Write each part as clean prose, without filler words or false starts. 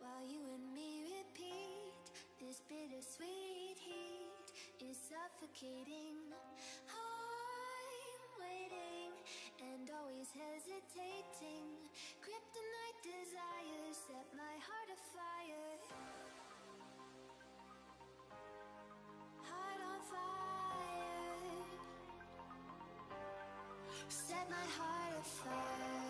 while you and me repeat. This bittersweet heat is suffocating. I'm waiting and always hesitating. Kryptonite desires set my heart afire. Heart on fire. Set my heart afire.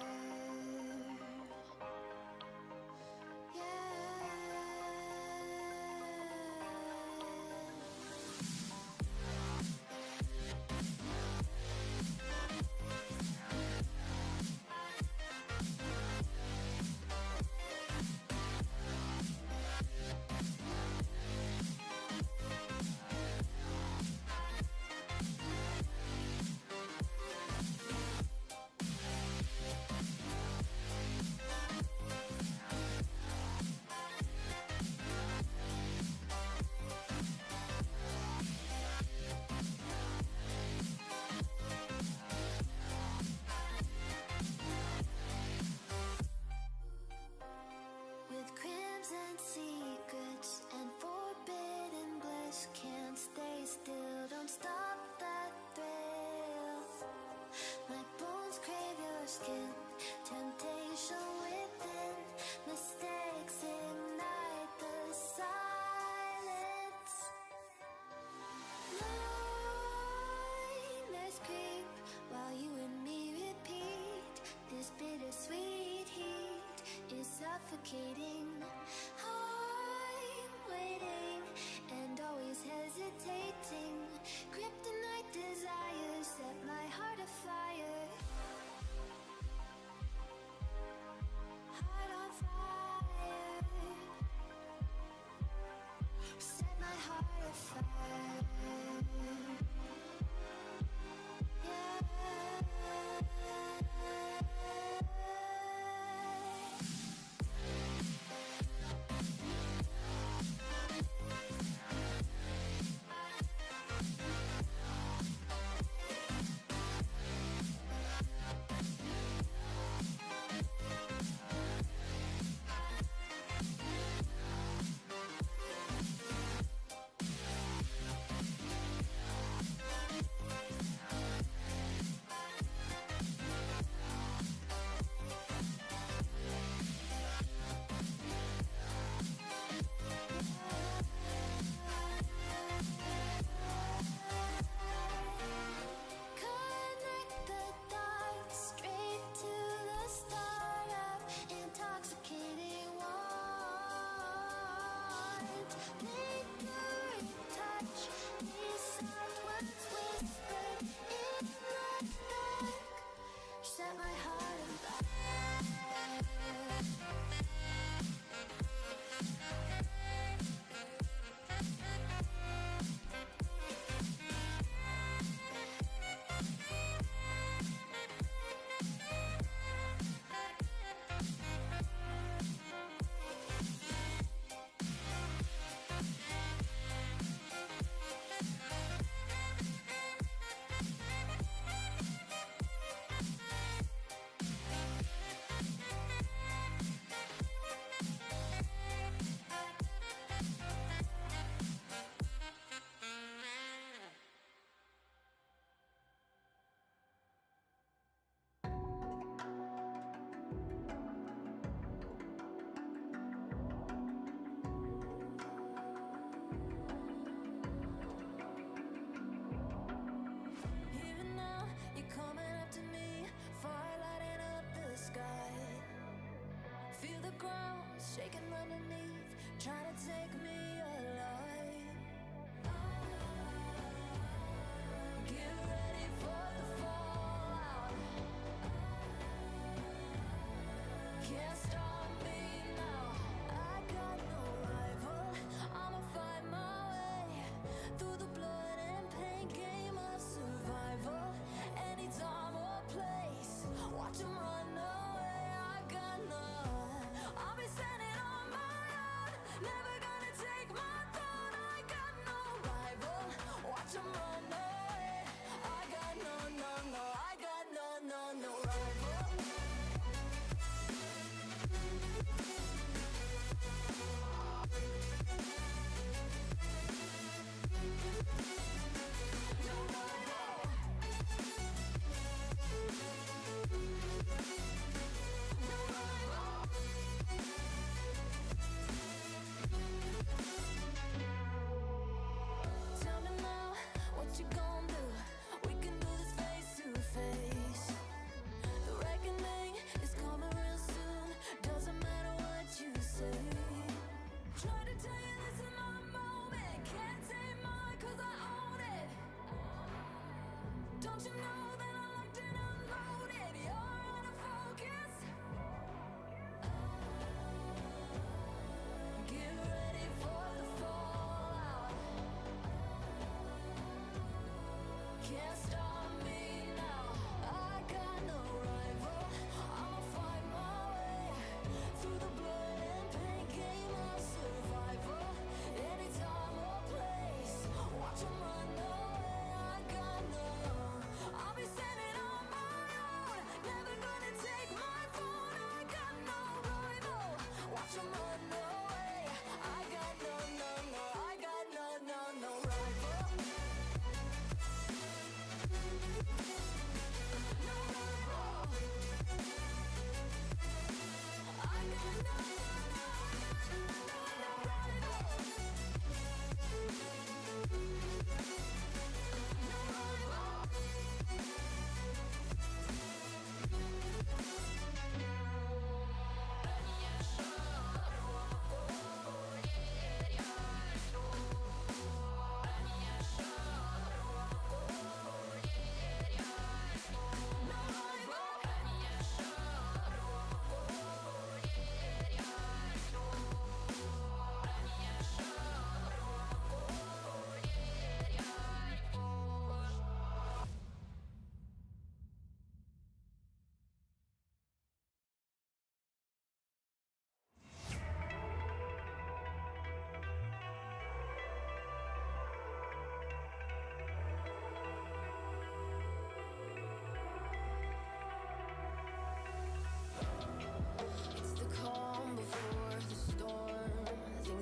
With crimson secrets and forbidden bliss, can't stay still, don't stop that thrill. My bones crave your skin, temptation within, mistakes ignite the silence. Nightmares creep while you and me repeat. This bittersweet heat is suffocating. I'm waiting and always hesitating. Kryptonite desires set my heart afire. Heart on fire. Set my heart afire.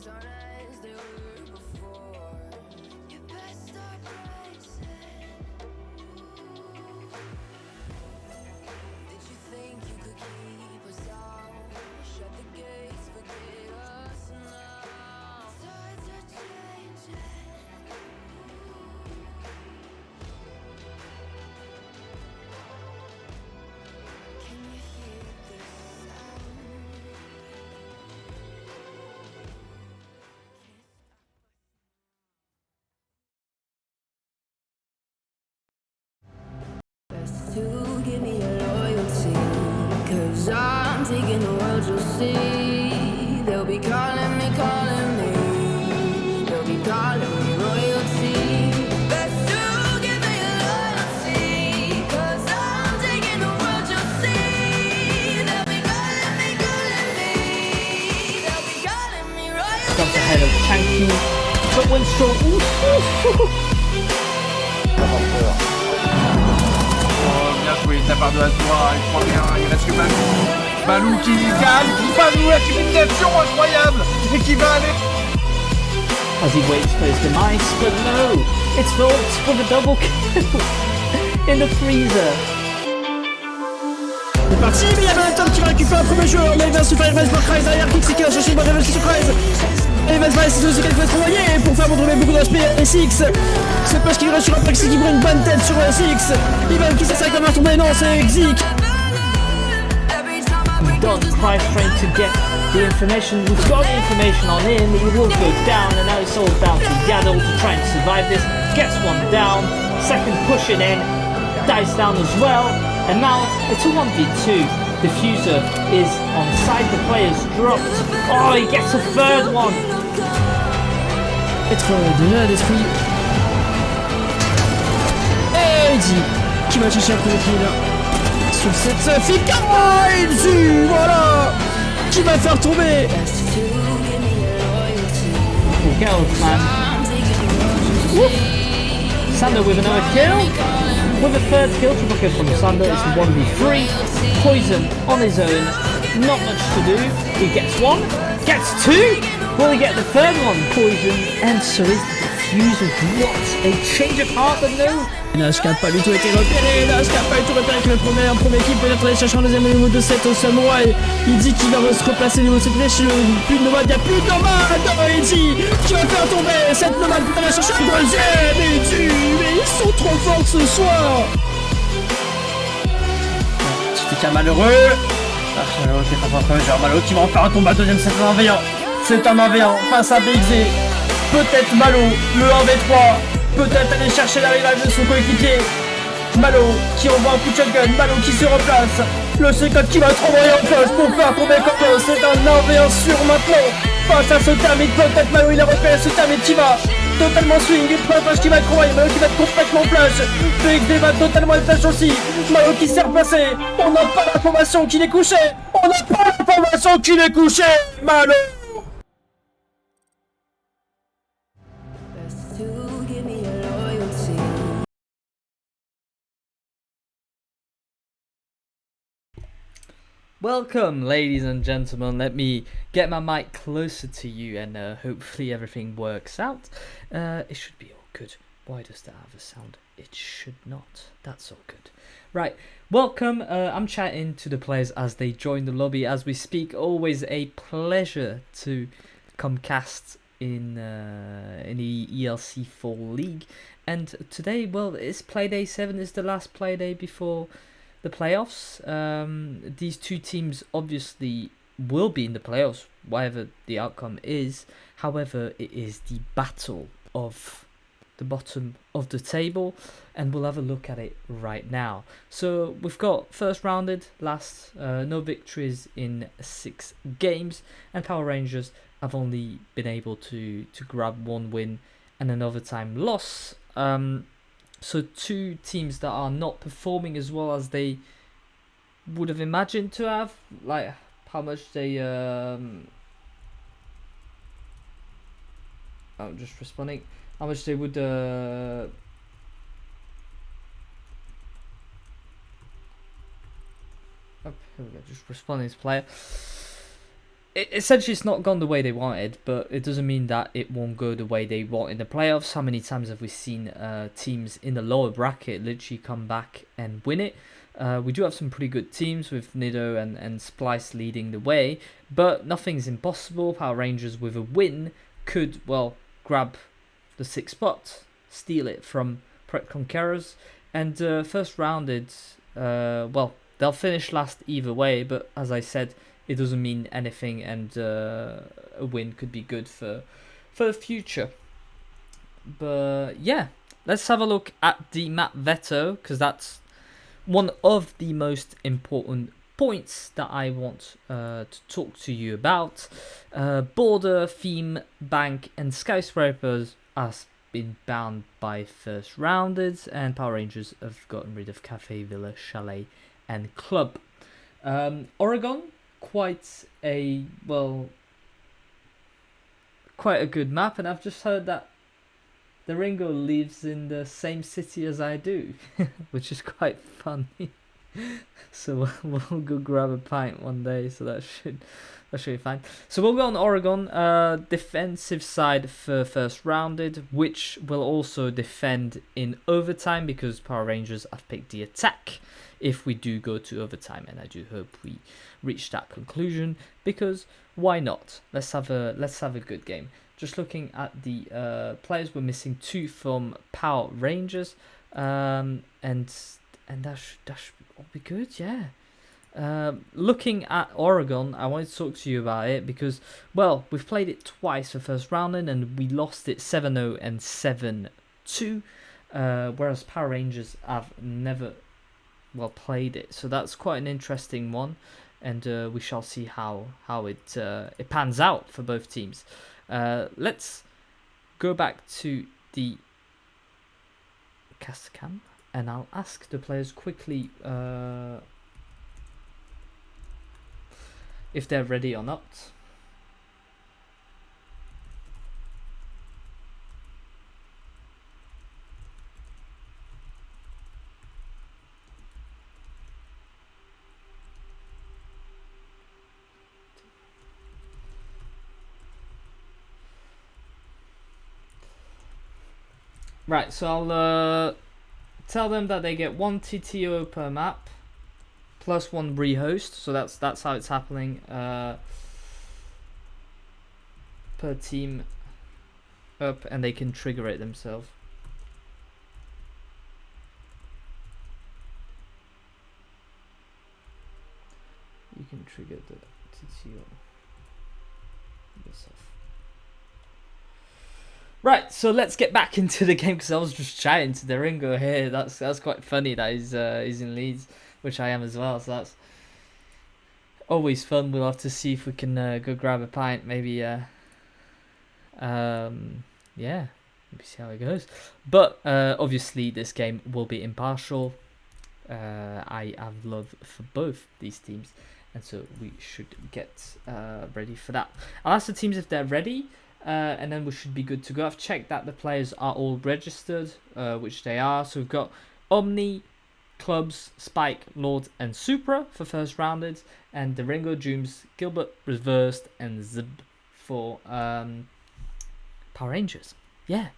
as they were before. You best start racing. Did you think you could keep us out? Shut the gates, forget us now. Tides are changing. Can you hear the sound? Best to give me your loyalty, 'cause I'm taking the world, you'll see. They'll be calling me, they'll be calling me royalty. Best to give me your loyalty, 'cause I'm taking the world, you'll see. They'll be calling me, they'll be calling me royalty. Jumps ahead of Tanky, but Winstrel. Bien joué, de la part de Asbois, il prend bien, il reste que Balou qui gagne, Balou la qualification incroyable et qui va aller. As he waits for his demise, but no, it's Volt with a double kill in the freezer. C'est parti, mais il y a Momentum qui va récupérer un premier joueur, mais il va se faire Evans pour Kreis derrière, qui va chercher une bonne Evans sur Kreis. Evans va essayer aussi quelques fois envoyer pour faire montrer beaucoup de respect à SX. C'est parce qu'il reste sur un pack qui prend une bonne tête sur SX. Ivan qui s'essaie quand même à tomber, non, c'est Zik. Don Kreis trying to get the information. We've got the information on him. He will go down, and now it's all down to Yaddle to try and survive this. Gets one down. Second pushing in, dies down as well. And now it's a 1v2. Diffuser is on side, the player's dropped. Oh, he gets a third one. Être de là d'esprit. Et Eddie qui va chercher un premier kill sur cette flic. Oh, Eddie, voilà, qui va faire tomber. We'll go, man. Whoop. Sander with another kill. With a third kill, triple kill from Sander. It's a 1v3. Poison on his own. Not much to do. He gets one. Gets two. Will he get the third one? Poison. And so is the Diffuser. What a change of heart, but no. Nash qui n'a pas du tout été repéré. Nash qui n'a pas du tout repéré que le premier équipe peut-être aller chercher un deuxième niveau de 7 au Samouraï. Il dit qu'il va se replacer au niveau de cette flèche. Plus de nomade, il n'y a plus de nomade. Il dit qu'il va faire tomber cette nomade pour aller chercher le deuxième. Et dit, mais ils sont trop forts ce soir. C'est un malheureux. Malheureux qui est en train de faire Malo qui va en faire un combat deuxième, c'est un 1v1. C'est un 1v1 face à BXZ. Peut-être Malo, le 1v3. Peut-être aller chercher l'arrivage de son coéquipier. Malo qui envoie un coup de shotgun. Malo qui se replace. Le C4 qui va être envoyé en place pour faire tomber Coco. C'est un 1v1 sûr maintenant. Face à ce thermite, peut-être Malo il a repéré ce thermite qui va totalement swing. Et flash qui va être envoyé. Malo qui va être complètement flash. BXD va totalement être flash aussi. Malo qui s'est replacé. On n'a pas l'information qu'il est couché. On n'a pas l'information qu'il est couché. Malo. Best to give me your loyalty. Welcome, ladies and gentlemen. Let me get my mic closer to you, and hopefully everything works out. It should be all good. Why does that have a sound? It should not. That's all good. Right, welcome. I'm chatting to the players as they join the lobby as we speak. Always a pleasure to come cast in the ELC Fall League. And today, well, it's Playday 7. Is the last Playday before the playoffs. These two teams obviously will be in the playoffs, whatever the outcome is. However, it is the battle of the bottom of the table, and we'll have a look at it right now. So we've got first rounded, last, no victories in 6 games, and Power Rangers have only been able to grab 1 win and an overtime loss. So 2 teams that are not performing as well as they would have imagined to have, like how much they I'm just responding, how much they would oh, here we go, just responding to this player. essentially it's not gone the way they wanted, but it doesn't mean that it won't go the way they want in the playoffs. How many times have we seen teams in the lower bracket literally come back and win it? We do have some pretty good teams with Nido and Splice leading the way, but nothing's impossible. Power Rangers with a win could, well, grab the 6th spot, steal it from Prep Conquerors, and first rounded, well, they'll finish last either way, but as I said, it doesn't mean anything, and a win could be good for the future. But yeah, let's have a look at the map veto, because that's one of the most important points that I want to talk to you about. Border, Theme, Bank, and Skyscrapers has been banned by first rounders, and Power Rangers have gotten rid of Cafe, Villa, Chalet, and Club. Oregon, quite a good map, and I've just heard that the Ringo lives in the same city as I do, which is quite funny. So we'll go grab a pint one day, so that should be fine. So we'll go on Oregon, defensive side for first rounded, which will also defend in overtime, because Power Rangers have picked the attack if we do go to overtime, and I do hope we reach that conclusion, because why not? Let's have a good game. Just looking at the players, we're missing 2 from Power Rangers, and that should all be good, yeah. Looking at Oregon, I wanted to talk to you about it because, well, we've played it twice for first rounding, and we lost it 7-0 and 7-2, whereas Power Rangers have never, well, played it. So that's quite an interesting one, and we shall see how it pans out for both teams. Let's go back to the cast cam, and I'll ask the players quickly if they're ready or not. Right, so I'll tell them that they get 1 TTO per map plus 1 rehost, so that's how it's happening per team up, and they can trigger it themselves. You can trigger the TTO yourself. Right, so let's get back into the game, because I was just chatting to the Ringo here. That's quite funny that he's in Leeds, which I am as well. So that's always fun. We'll have to see if we can go grab a pint, maybe. Yeah, maybe see how it goes. But obviously, this game will be impartial. I have love for both these teams, and so we should get ready for that. I'll ask the teams if they're ready. And then we should be good to go. I've checked that the players are all registered, which they are. So we've got Omni, Clubs, Spike, Lord, and Supra for first rounded, and the Ringo, Jooms, Gilbert, Reversed, and Zib for Power Rangers. Yeah.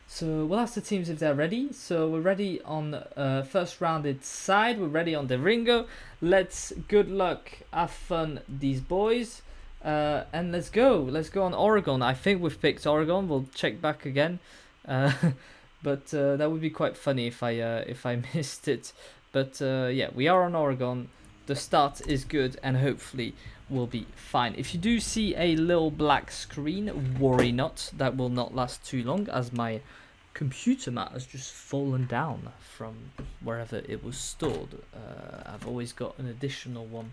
So we'll ask the teams if they're ready. So we're ready on first rounded side. We're ready on the Ringo. Let's good luck, have fun, these boys. And let's go on Oregon. I think we've picked Oregon. We'll check back again, but that would be quite funny if I missed it. But yeah, we are on Oregon. The start is good, and hopefully we'll be fine. If you do see a little black screen, worry not. That will not last too long, as my computer mat has just fallen down from wherever it was stored. I've always got an additional one,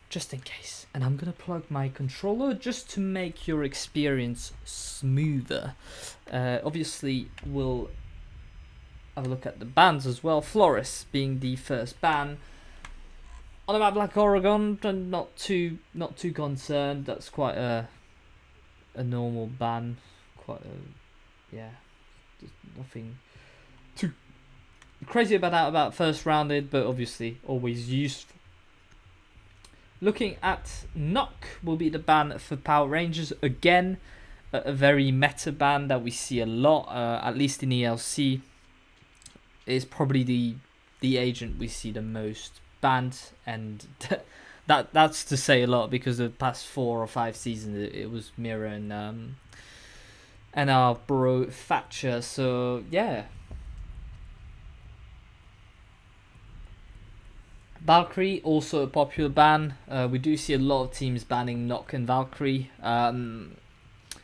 just in case. And I'm gonna plug my controller just to make your experience smoother. Obviously we'll have a look at the bans as well. Flores being the first ban on a map like Oregon, not too concerned. That's quite a normal ban. Yeah, there's nothing too crazy about that, about first rounded, but obviously always useful. Looking at Knock will be the ban for Power Rangers again. A very meta ban that we see a lot, at least in ELC. Is probably the agent we see the most banned, and that's to say a lot because the past 4 or 5 seasons it was Mira and our bro Thatcher. So yeah. Valkyrie, also a popular ban. We do see a lot of teams banning Knock and Valkyrie.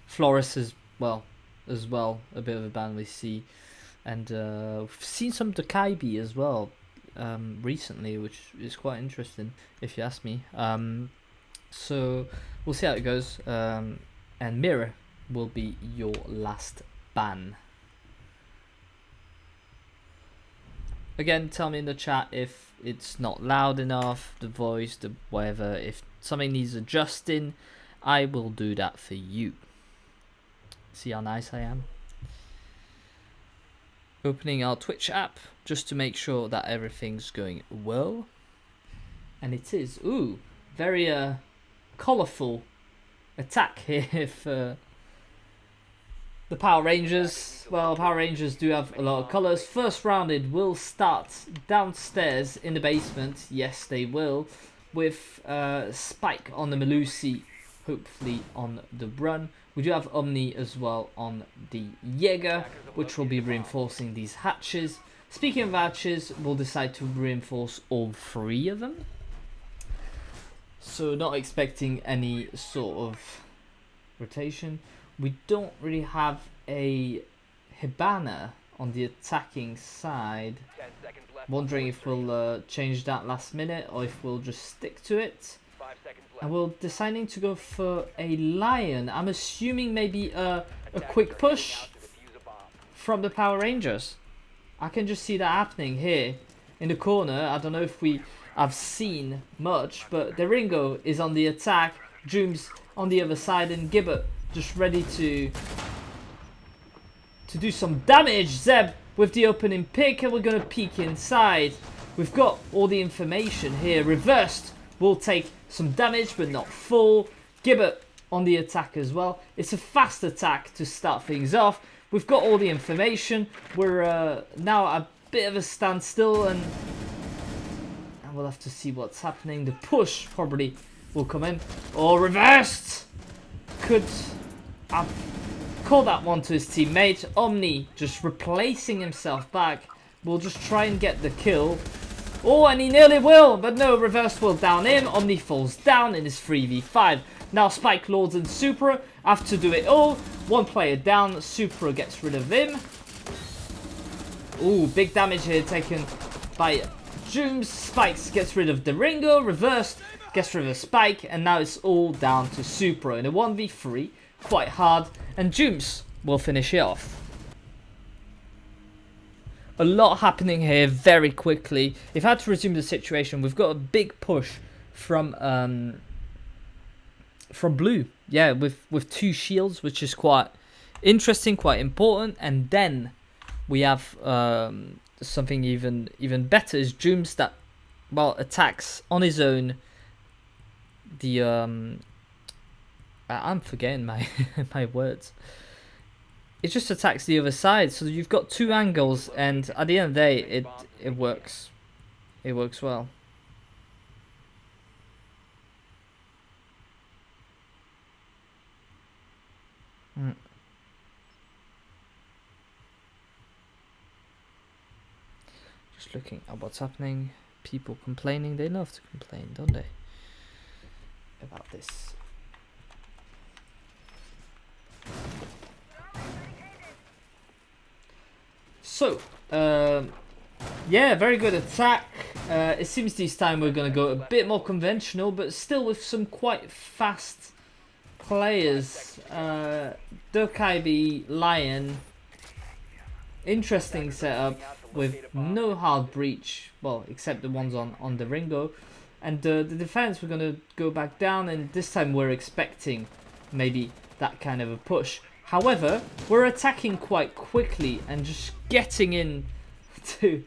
Flores as well, a bit of a ban we see. And we've seen some Dokaibi as well recently, which is quite interesting, if you ask me. So we'll see how it goes. And Mirror will be your last ban. Again, tell me in the chat if it's not loud enough, the voice, the whatever. If something needs adjusting, I will do that for you. See how nice I am? Opening our Twitch app just to make sure that everything's going well. And it is. Ooh, very colourful attack here for the Power Rangers. Well, Power Rangers do have a lot of colours. First rounded will start downstairs in the basement. Yes, they will. With Spike on the Melusi, hopefully on the run. We do have Omni as well on the Jaeger, which will be reinforcing these hatches. Speaking of hatches, we'll decide to reinforce all 3 of them. So not expecting any sort of rotation. We don't really have a Hibana on the attacking side. Wondering if we'll change that last minute or if we'll just stick to it. And we're deciding to go for a Lion. I'm assuming maybe a quick push from the Power Rangers. I can just see that happening here in the corner. I don't know if we have seen much, but the Ringo is on the attack. Jooms on the other side, and Gibbet just ready to do some damage. Zeb with the opening pick, and we're going to peek inside. We've got all the information here. Reversed will take some damage, but not full. Gibbet on the attack as well. It's a fast attack to start things off. We've got all the information. We're now at a bit of a standstill, and we'll have to see what's happening. The push probably will come in. Or reversed! Could have called that one to his teammate. Omni just replacing himself back. We'll just try and get the kill. Oh, and he nearly will, but no, reverse will down him. Omni falls down in his 3v5. Now Spike, Lords, and Supra have to do it all. One player down, Supra gets rid of him. Ooh, big damage here taken by Jooms. Spikes gets rid of the Ringo. Reversed gets rid of Spike, and now it's all down to Supra in a 1v3. Quite hard, and Jooms will finish it off. A lot happening here very quickly. If I had to resume the situation, we've got a big push from blue. Yeah, with 2 shields, which is quite interesting, quite important. And then we have something even better is Jooms that, well, attacks on his own. The I'm forgetting my my words. It just attacks the other side, so you've got 2 angles, and at the end of the day, it works. It works well. Just looking at what's happening. People complaining. They love to complain, don't they? About this. So, yeah, very good attack. It seems this time we're going to go a bit more conventional, but still with some quite fast players. Dokaibi, Lion. Interesting setup with no hard breach, well, except the ones on the Ringo. And the defense, we're going to go back down, and this time we're expecting maybe that kind of a push. However, we're attacking quite quickly and just getting in to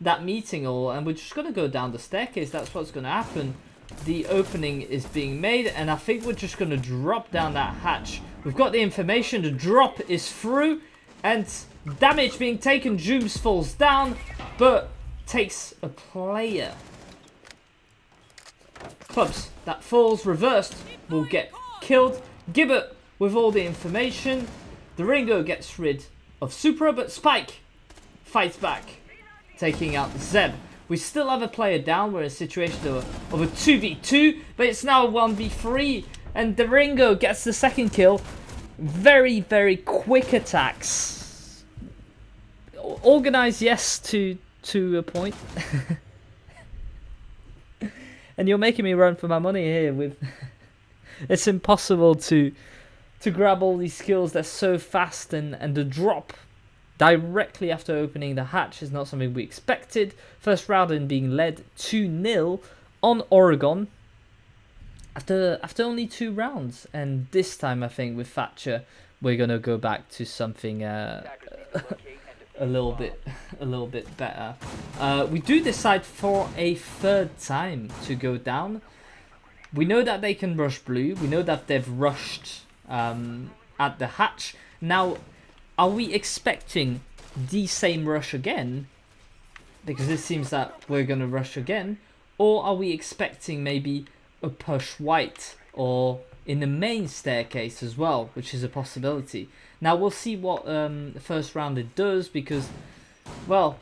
that meeting hall, and we're just going to go down the staircase. That's what's going to happen. the opening is being made, and I think we're just going to drop down that hatch. We've got the information, the drop is through, and damage being taken. Jooms falls down, but takes a player. Clubs that falls reversed will get killed. Gibbet with all the information. The Ringo gets rid of Supra, but Spike fights back, taking out Zeb. We still have a player down. We're in a situation of a 2v2, but it's now a 1v3, and the Ringo gets the second kill. Very, very quick attacks. Organized, yes, to a point. And you're making me run for my money here. With it's impossible to grab all these skills. They're so fast, and the drop directly after opening the hatch is not something we expected. First round in being led 2-0 on Oregon after only 2 rounds, and this time I think with Thatcher we're gonna go back to something a little bit better. We do decide for a third time to go down. We know that they can rush blue. We know that they've rushed at the hatch. Now, are we expecting the same rush again? Because it seems that we're going to rush again. Or are we expecting maybe a push white or in the main staircase as well, which is a possibility. Now we'll see what the first round it does, because, well,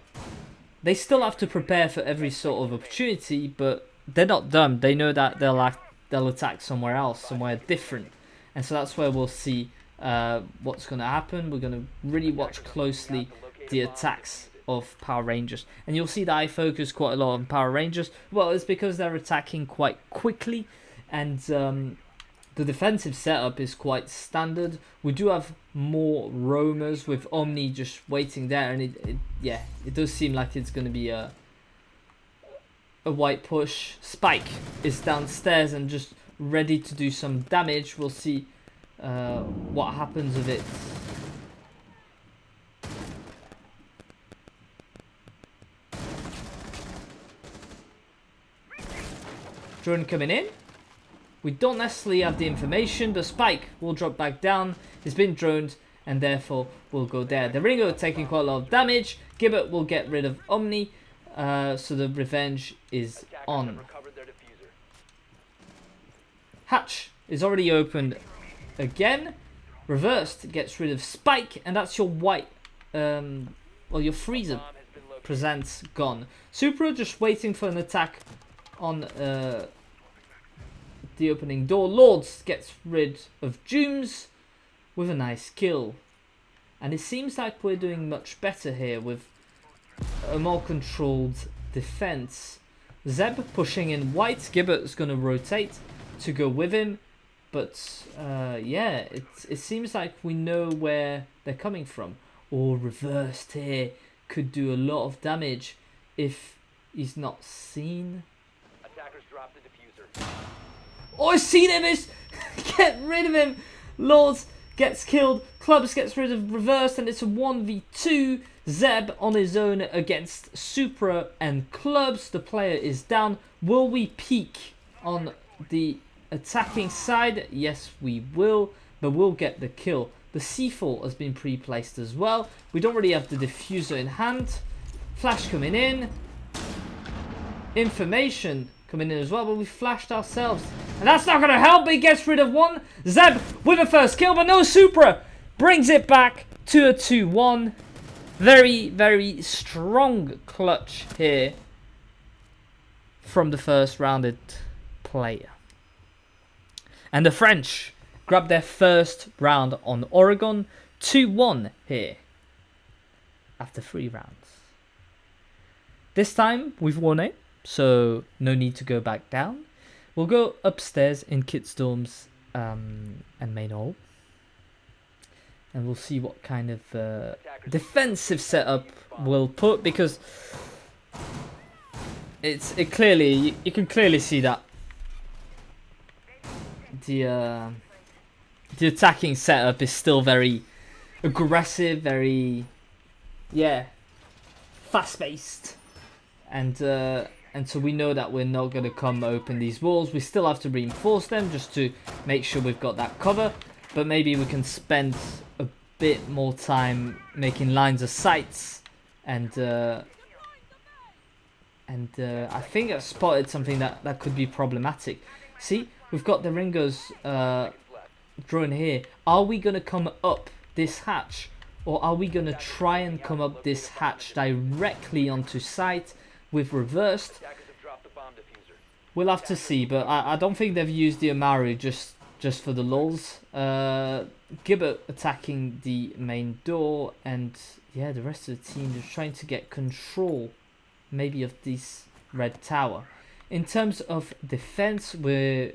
they still have to prepare for every sort of opportunity, but they're not dumb. They know that they'll attack somewhere else, somewhere different. And so that's where we'll see what's going to happen. We're going to really watch closely the attacks of Power Rangers. And you'll see that I focus quite a lot on Power Rangers. Well, it's because they're attacking quite quickly, and the defensive setup is quite standard. We do have more roamers with Omni just waiting there, and it does seem like it's going to be a white push. Spike is downstairs and just ready to do some damage. We'll see what happens with it. Drone coming in. We don't necessarily have the information. The Spike will drop back down. He's been droned and therefore will go there. The Ringo taking quite a lot of damage. Gibbet will get rid of Omni. So the revenge is on. Hatch is already opened again. Reversed gets rid of Spike, and that's your white, well, your freezer presents gone. Supra just waiting for an attack on the opening door. Lords gets rid of Jooms with a nice kill. And it seems like we're doing much better here with a more controlled defense. Zeb pushing in white. Gibbet's going to rotate to go with him. But yeah, it seems like we know where they're coming from. Or reversed here could do a lot of damage if he's not seen. Attackers drop the diffuser. Oh, I've seen him! Get rid of him! Lords gets killed. Clubs gets rid of reversed, and it's a 1v2. Zeb on his own against Supra and Clubs. The player is down. Will we peek on the attacking side? Yes, we will, but we'll get the kill. The C4 has been pre-placed as well. We don't really have the diffuser in hand. Flash coming in. Information coming in as well, but we flashed ourselves. And that's not going to help. He gets rid of one. Zeb with a first kill, but no Supra. Brings it back to a 2-1. Very, very strong clutch here from the first rounded player. And the French grab their first round on Oregon. 2-1 here after 3 rounds. This time we've won it, so no need to go back down. We'll go upstairs in Kitstorm's and main hall. And we'll see what kind of defensive setup we'll put, because it clearly, you can clearly see that the attacking setup is still very aggressive, very fast-paced, and and so we know that we're not going to come open these walls. We still have to reinforce them just to make sure we've got that cover, but maybe we can spend a bit more time making lines of sights, and I think I spotted something that could be problematic. See, we've got the Ringos drone here. Are we going to come up this hatch, or are we going to try and come up this hatch directly onto site with reversed? Attackers have dropped the bomb diffuser. We'll have to see, but I don't think they've used the Amaru just for the lulz. Gibbet attacking the main door, and yeah, the rest of the team just trying to get control maybe of this red tower. In terms of defense, we've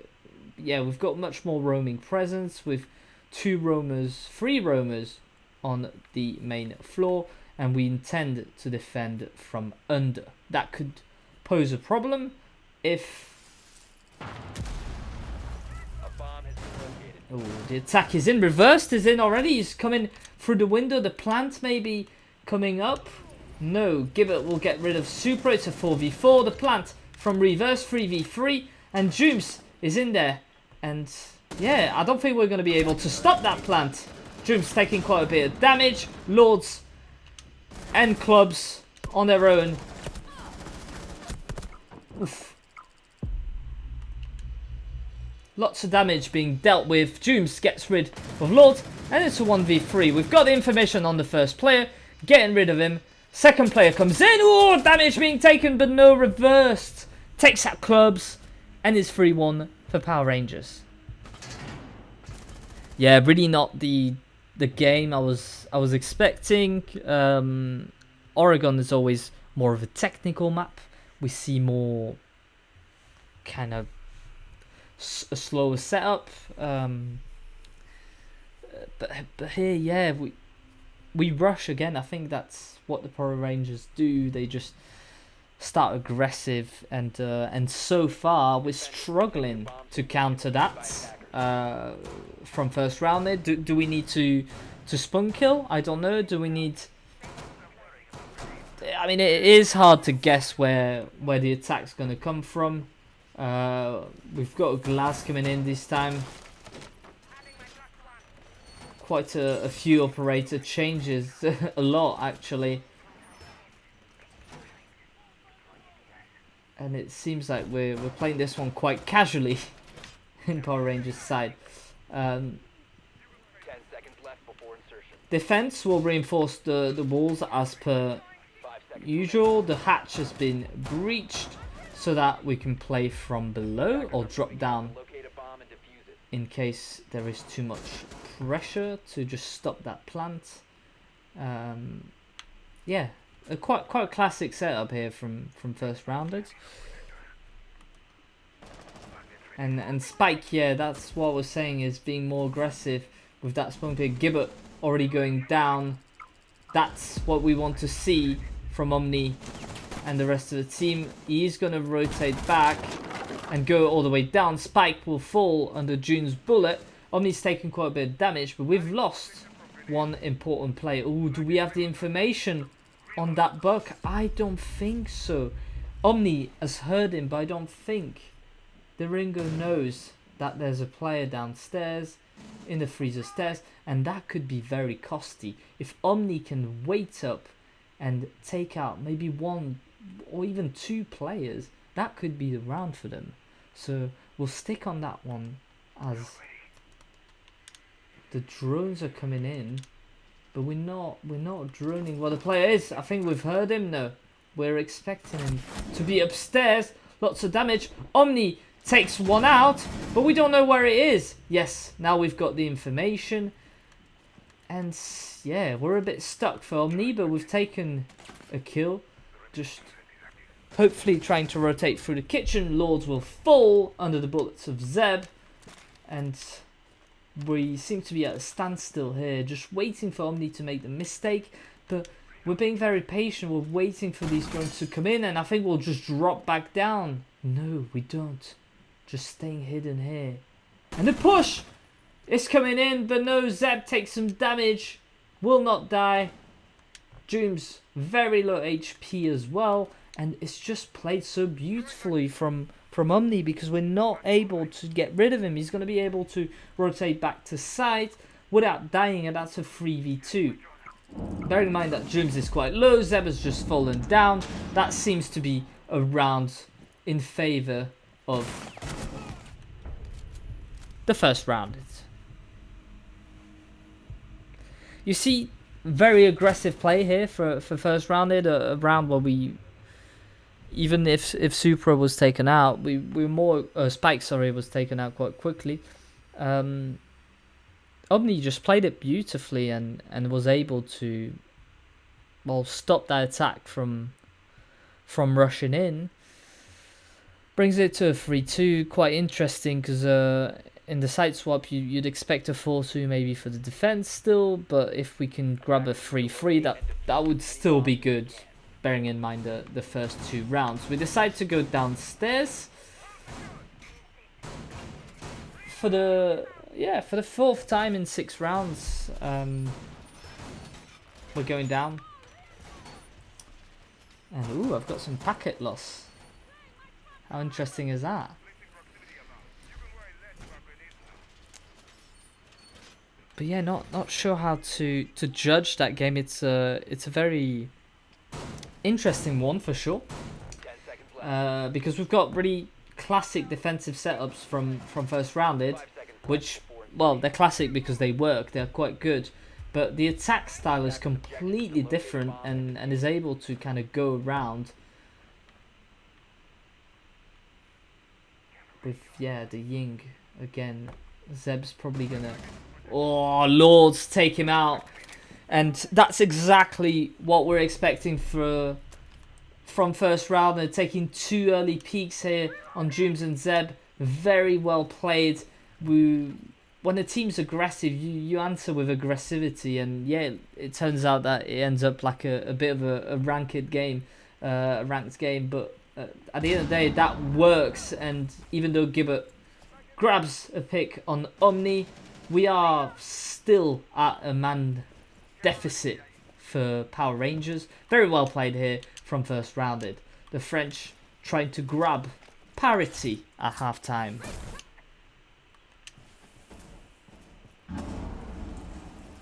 got much more roaming presence with 3 roamers on the main floor, and we intend to defend from under. That could pose a problem if A bomb has been located. the attack is in. Reversed is in already. He's coming through the window. The plant maybe coming up. No, Gibbet will get rid of Super. It's a 4v4. The plant from reverse 3v3, and Jooms is in there. And yeah, I don't think we're going to be able to stop that plant. Jooms taking quite a bit of damage. Lords and clubs on their own. Oof. Lots of damage being dealt with. Jooms gets rid of Lords, and it's a 1v3. We've got the information on the first player, getting rid of him. Second player comes in. Oh, damage being taken, but no, reversed. Takes out clubs, and is 3-1 for Power Rangers. Yeah, really not the game I was expecting. Oregon is always more of a technical map. We see more kind of a slower setup. But here, yeah, we rush again. I think that's what the Power Rangers do. They just start aggressive, and so far we're struggling to counter that from first round. There, do we need to spawn kill? I don't know. Do we need? I mean, it is hard to guess where the attack's going to come from. We've got a glass coming in this time. Quite a few operator changes, a lot actually. And it seems like we're playing this one quite casually in Power Rangers side. 10 seconds left before insertion. Defense will reinforce the walls as per 5 seconds. usual. The hatch has been breached so that we can play from below or drop down Locate a bomb and defuse it. in case there is too much pressure to just stop that plant. Yeah, quite a classic setup here from first rounders. And Spike, yeah, that's what I was saying, is being more aggressive with that spawn pig. Gibbet already going down. That's what we want to see from Omni and the rest of the team. He is going to rotate back and go all the way down. Spike will fall under June's bullet. Omni's taken quite a bit of damage, but we've lost one important player. Ooh, do we have the information on that buck? I don't think so. Omni has heard him, but I don't think the Ringo knows that there's a player downstairs in the freezer stairs, and that could be very costly. If Omni can wait up and take out maybe 1 or even 2 players, that could be the round for them. So we'll stick on that one as the drones are coming in, but we're not droning where the player is. I think we've heard him. No, we're expecting him to be upstairs. Lots of damage. Omni takes one out, but we don't know where it is. Yes, now we've got the information, and yeah, we're a bit stuck for Omni, but we've taken a kill. Just hopefully trying to rotate through the kitchen. Lords will fall under the bullets of Zeb, and we seem to be at a standstill here, just waiting for Omni to make the mistake. But we're being very patient. We're waiting for these drones to come in, and I think we'll just drop back down. No, we don't. Just staying hidden here. And the push is coming in, but no, Zeb takes some damage. Will not die. Jooms very low HP as well, and it's just played so beautifully from Omni, because we're not able to get rid of him. He's going to be able to rotate back to side without dying, and that's a 3v2. Bearing in mind that Jooms is quite low, Zeb has just fallen down. That seems to be a round in favor of the first round. You see very aggressive play here for first rounded, a round where we, even if Supra was taken out, we were more, Spike, sorry, was taken out quite quickly. Omni just played it beautifully and was able to, well, stop that attack from rushing in. Brings it to a 3-2. Quite interesting, because in the side swap you'd expect a 4-2 maybe for the defense still, but if we can grab a 3-3, that would still be good, bearing in mind the first 2 rounds. We decide to go downstairs for the 4th time in 6 rounds. We're going down, and ooh, I've got some packet loss. How interesting is that? But yeah, not sure how to judge that game. It's a very interesting one for sure, 10 seconds left. because we've got really classic defensive setups from first rounded, 5 seconds left which, before well, they're classic because they work, they're quite good, but the attack style is completely different and is able to kind of go around with, yeah, the Ying again. Zeb's probably gonna, oh, Lords take him out, and that's exactly what we're expecting from first round. They're taking 2 early peaks here on Jooms and Zeb. Very well played. When the team's aggressive, you answer with aggressivity, and yeah, it turns out that it ends up like a bit of a ranked game, but at the end of the day, that works. And even though Gibbert grabs a pick on Omni, we are still at a man deficit for Power Rangers. Very well played here from first rounded. The French trying to grab parity at halftime.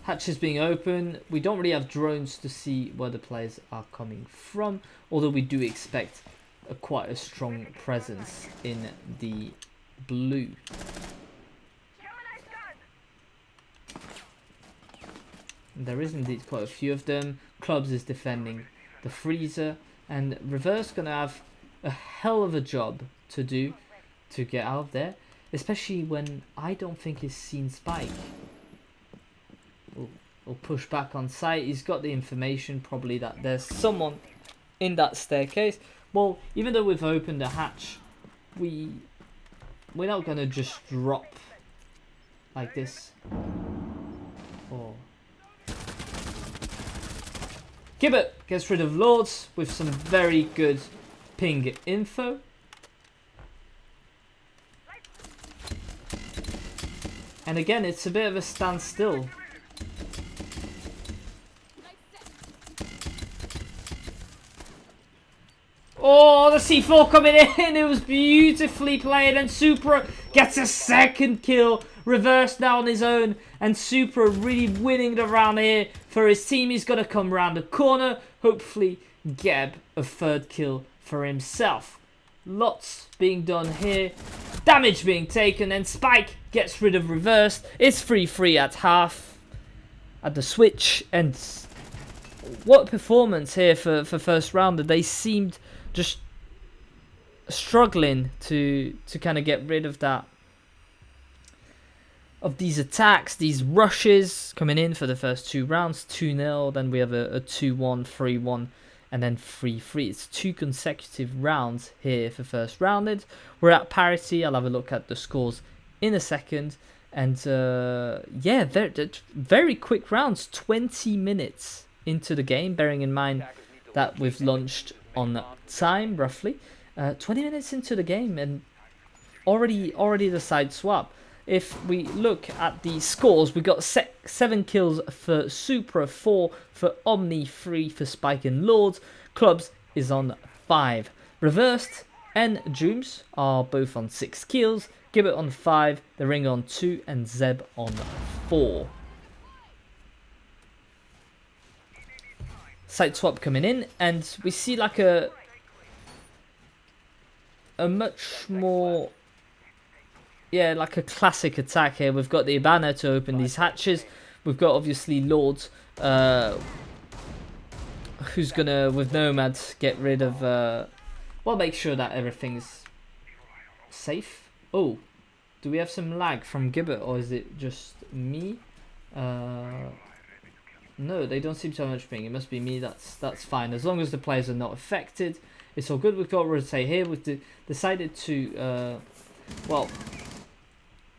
Hatches being open. We don't really have drones to see where the players are coming from, although we do expect quite a strong presence in the blue. There is indeed quite a few of them. Clubs is defending the freezer, and Reverse gonna have a hell of a job to do to get out of there, especially when I don't think he's seen Spike. We'll push back on site. He's got the information probably that there's someone in that staircase. Well, even though we've opened the hatch, we're not gonna just drop like this. Oh. Gibbert gets rid of Lords with some very good ping info. And again, it's a bit of a standstill. Oh, the C4 coming in. It was beautifully played, and Supra gets a second kill. Reverse now on his own, and Supra really winning the round here for his team. He's got to come around the corner, hopefully get a 3rd kill for himself. Lots being done here, damage being taken, and Spike gets rid of Reverse. It's 3-3 at half at the switch, and what performance here for first rounder. They seemed just struggling to kind of get rid of that, of these attacks, these rushes coming in for the first 2 rounds. 2-0, then we have a 2-1, 3-1, and then 3-3. It's 2 consecutive rounds here for first rounded. We're at parity. I'll have a look at the scores in a second. And yeah, very quick rounds, 20 minutes into the game, bearing in mind that we've launched on time roughly. 20 minutes into the game, and already the side swap. if we look at the scores, we got 7 kills for Supra, 4 for Omni, 3 for Spike and Lords. Clubs is on 5. Reversed and Jooms are both on 6 kills. Gibbet on 5, the Ring on 2, and Zeb on 4. Site swap coming in, and we see like a much more, yeah, like a classic attack here. We've got the Ibana to open these hatches. We've got obviously Lords, who's gonna, with Nomad, get rid of, well, make sure that everything's safe. Oh, do we have some lag from Gibbet, or is it just me? No, they don't seem to have much ping. It must be me. That's fine. As long as the players are not affected, it's all good. We've got rotate here. We've decided to, well,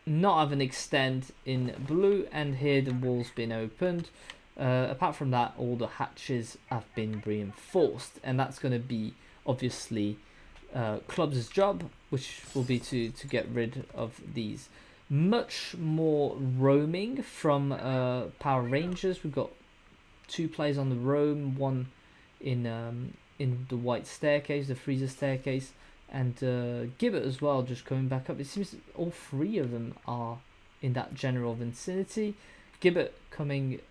not have an extend in blue, and here the wall's been opened. Apart from that, all the hatches have been reinforced, and that's going to be obviously Clubs' job, which will be to get rid of these. Much more roaming from Power Rangers. We've got 2 players on the roam, one in the white staircase, the freezer staircase, and Gibbet as well, just coming back up. It seems all 3 of them are in that general vicinity. Gibbet coming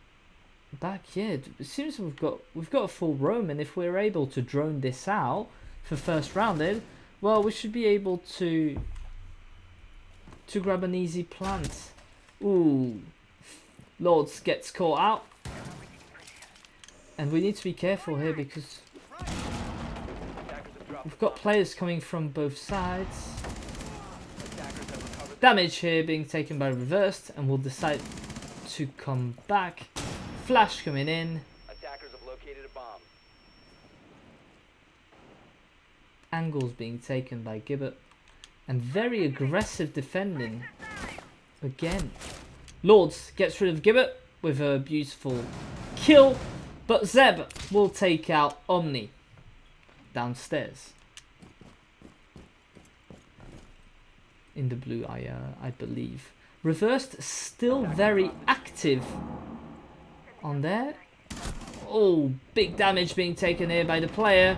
back. Yeah, it seems we've got a full roam, and if we're able to drone this out for first rounded, well, we should be able to grab an easy plant. Ooh, Lords gets caught out, and we need to be careful here because we've got players coming from both sides. Damage here being taken by Reversed, and we'll decide to come back. Flash coming in. Attackers have located a bomb. Angles being taken by Gibbet, and very aggressive defending again. Lords gets rid of Gibbet with a beautiful kill, but Zeb will take out Omni downstairs in the blue, I believe. Reversed still very active on there. Oh, big damage being taken here by the player.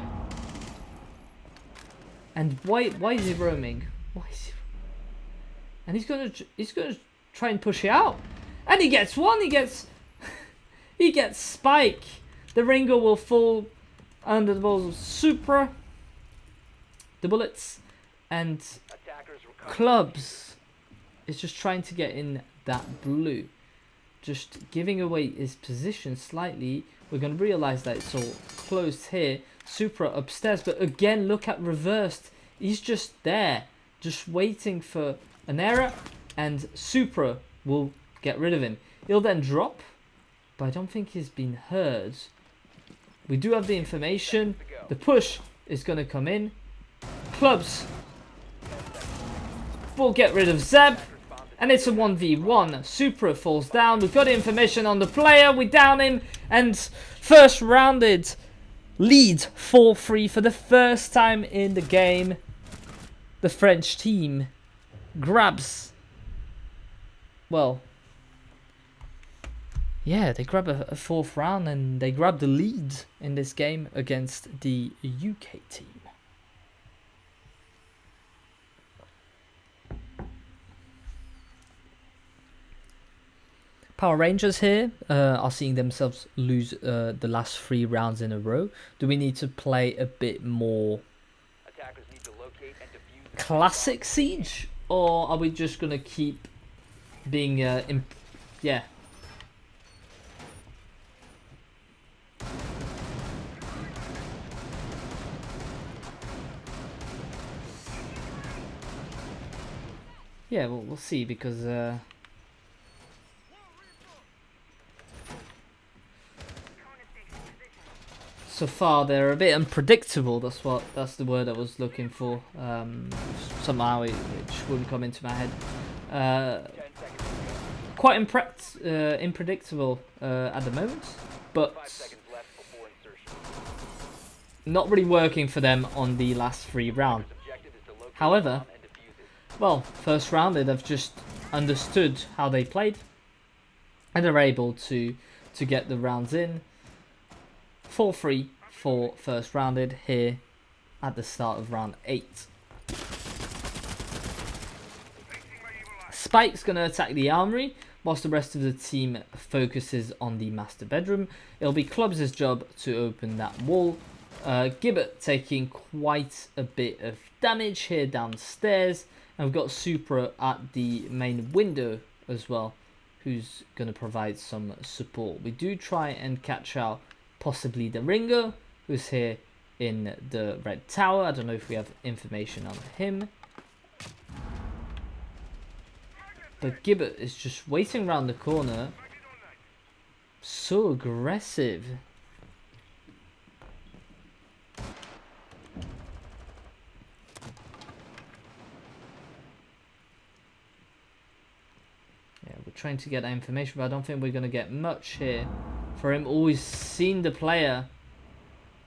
And why is he roaming? Why is he? And he's gonna try and push it out, and he gets one. He gets Spike. The Ringer will fall under the balls of Supra. The bullets, and Clubs is just trying to get in that blue, just giving away his position slightly. We're gonna realize that it's all closed here. Supra upstairs, but again, look at Reversed. He's just there, just waiting for an error, and Supra will get rid of him. He'll then drop, but I don't think he's been heard. We do have the information. The push is going to come in. Clubs will get rid of Zeb, and it's a 1v1. Supra falls down. We've got information on the player. We down him, and first rounded lead 4-3 for the first time in the game. The French team grabs, well, yeah, they grab a 4th round, and they grab the lead in this game against the UK team. Power Rangers here are seeing themselves lose the last 3 rounds in a row. Do we need to play a bit more classic Siege, or are we just gonna keep being yeah? Yeah, we'll see, because so far they're a bit unpredictable. That's the word I was looking for. Somehow it wouldn't come into my head. Quite unpredictable at the moment, but not really working for them on the last 3 rounds. However, well, first rounded, I've just understood how they played, and are able to get the rounds in. 4-3 for first rounded here at the start of round 8. Spike's going to attack the armory, whilst the rest of the team focuses on the master bedroom. It'll be Clubs' job to open that wall. Gibbet taking quite a bit of damage here downstairs, and we've got Supra at the main window as well, who's going to provide some support. We do try and catch out possibly the Ringer, who's here in the red tower. I don't know if we have information on him. But Gibbet is just waiting around the corner. So aggressive. Yeah, we're trying to get that information, but I don't think we're going to get much here. For him, always seen the player.